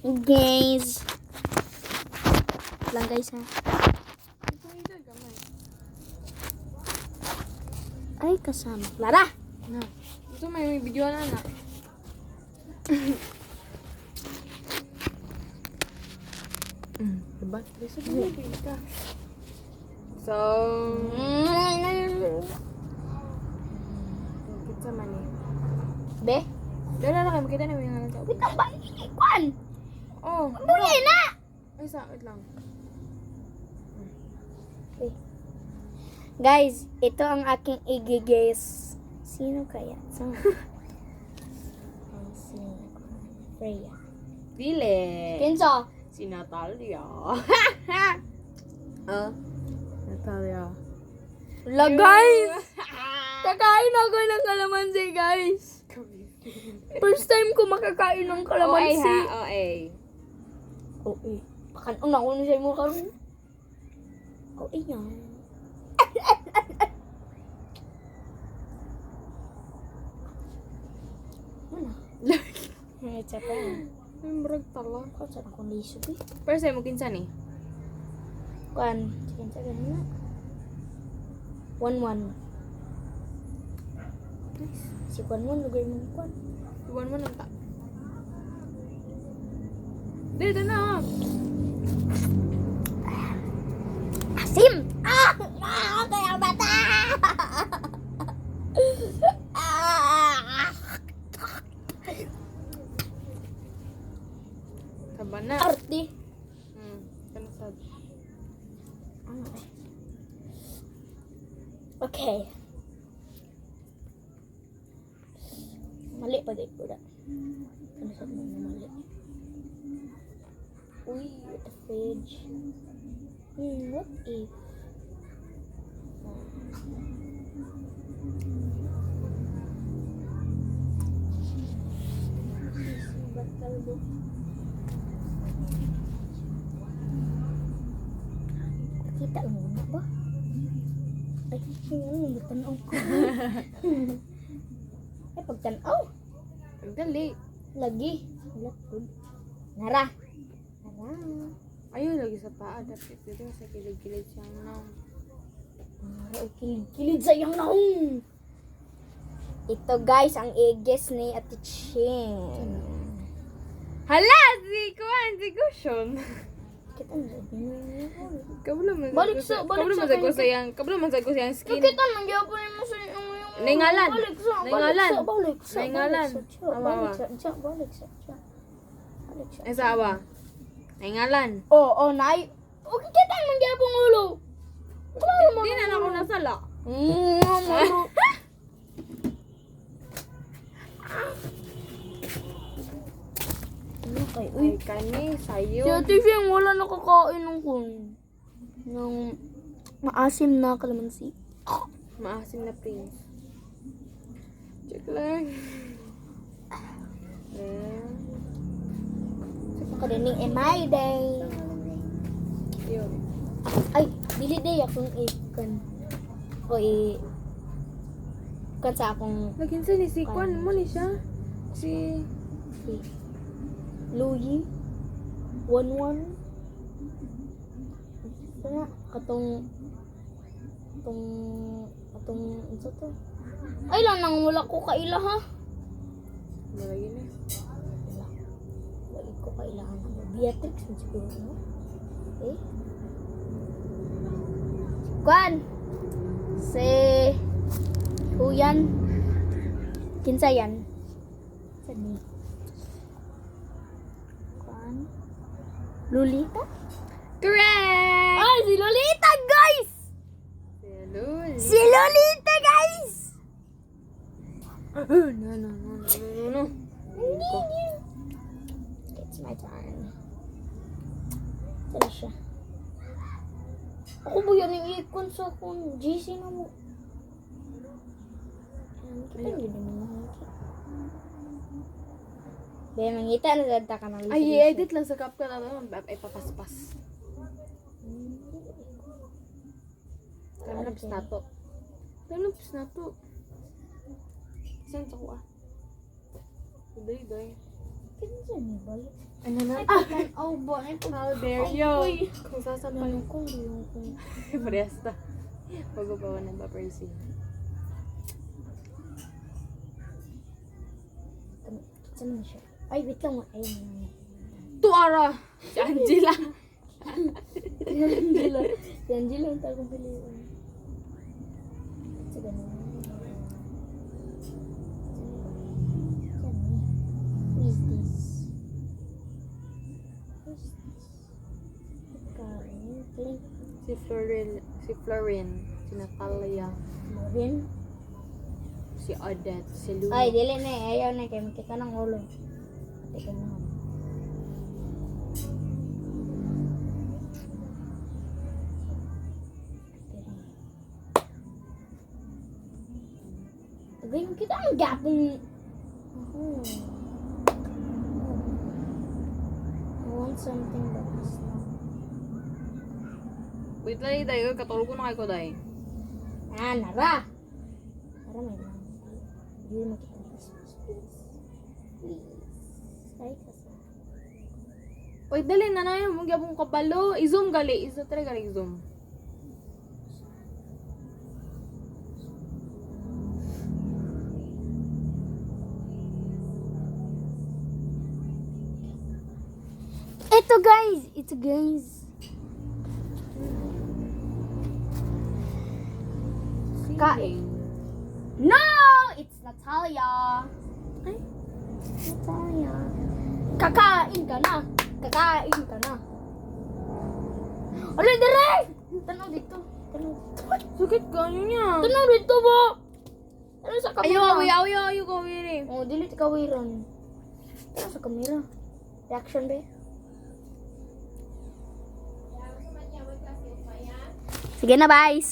Guys. Lang guys ha. Ay, kasama. Lara! Na. Ito may video na na. Diba? Bisa ka. So, kita man eh. Be? Dala na kayo, makita namin yung ngalan sa Wait lang ba? Ikwan! Oh, Buhay na! ay sakit lang. Guys, ito ang aking i-guess. Sino kaya? Sino? Freya. Dile. Kinsa? Si Natalia. Natalia. Wala guys! Kakain ako ng kalamansi guys. First time ko makakain ng kalamansi. OA. Oo. Pakan na ako na siya mo karon. Oo yan. Mana? Hecha pa. Murag tala. Kau sa akong liso eh. Pero sa'yo mo kinsan eh. Kuan, chicken sa ganun na. 1-1. Si Kuan mo, lugay mo Kuan. Iwan mo nang ta. Dito na. Asim! Ah! Ah! Kaya bata! Ah! Taba na. Arti! Kansad. Ano eh? Okay. Mali pa din ko na. Ano sabi mo na mali? Uy, the fridge. What if? Bakal bu. Kita muna ba? Ay, ano tanaw ko. Ay, pagtanaw. Dali. Lagi. Nara. Nara. Ayun lagi sa paa. Dapat dito sa kilid-kilid siyang na. Nara, kilid sayang naong. Ito guys, ang i-guess ni Ate Chin. Hala! Si Kuan! Si Gushon! Kita na din. Kabula man Balik sa Kabula man sa ko siyang skin. Kita man gyapon mo sa yung Naingalan. Balik sa. Naingalan. Balik sa. Naingalan. Balik sa. Balik sa. Ay sa awa. Naingalan. Oh, nay. Okay, kita man gyapon ulo. Di na ako nasala. Maro. Ano kay? Uy, Ay kani, sayo. si Ate Feng wala nakakain ng kun. Ng maasim na kalamansi. Maasim na prince. Check lang. Kadaning MI day. Yun. Ay, dili day akong ikan. O kan sa akong Lagyan sa ni si Kuan mo ni siya. Si Louis 1-1. Sana katong ano to? Ay lang nang wala ko kaila ha. malagi na. Wala ko kailangan ng Beatrix na siguro no. Okay. Kuan. Si Huyan. Kinsa yan? Sani. Kuan. Lolita? Correct! Ay, si Lolita, guys! Si Lolita, guys! No. It's my turn. Saan siya? Ako ba yan yung ikon sa kung GC na mo? Kita yun din mo. Be, mangita na dada ka ng Ay, edit lang sa CapCut naman. Ay, papaspas. Kanaps na to. Kanaps na to. Saan sa kuha? Day. Kinsa ni ba? Ano na? Oh, boy. How dare you? Kung sasampalan ko, hindi ko. Presta. Pag-ubawa ng ba, Percy? Saan naman siya? Ay, wait lang. Ayun. Tuara! Si Angela. Si Angela. Si Angela ang tagong pilihan. Sa ganun. Who is this? Who is this? Flink. Si Florin. Si Natalia. Marin. Si Odette. Si Luna. Ay, dili na eh. Ayaw na. Kaya makita ng ulo. Teka na. Tagay mo kita ang gapong. Oh. I want something that is not. Wait lang, Day. Katulog ko na kayo ko, Day. Ah, nara! Nara, may lang. Hindi mo kita. Please. Please. Ay, kasi. Uy, dali na na yun. Mong gabong kabalo. I-zoom gali. Try gali i-zoom. Ito guys! Ito guys! Kain. No! It's Natalia! Ay? Natalia. Kakain ka na! Kakain ka na! Alay, dire! Tanaw dito. Tanaw dito. Sakit ka, ano niya? Tanaw dito ba? Ano sa kamera? Ayaw, gawin eh. Oh, dili ka kawiran. Ano sa kamera? Reaction ba? Sige na, guys!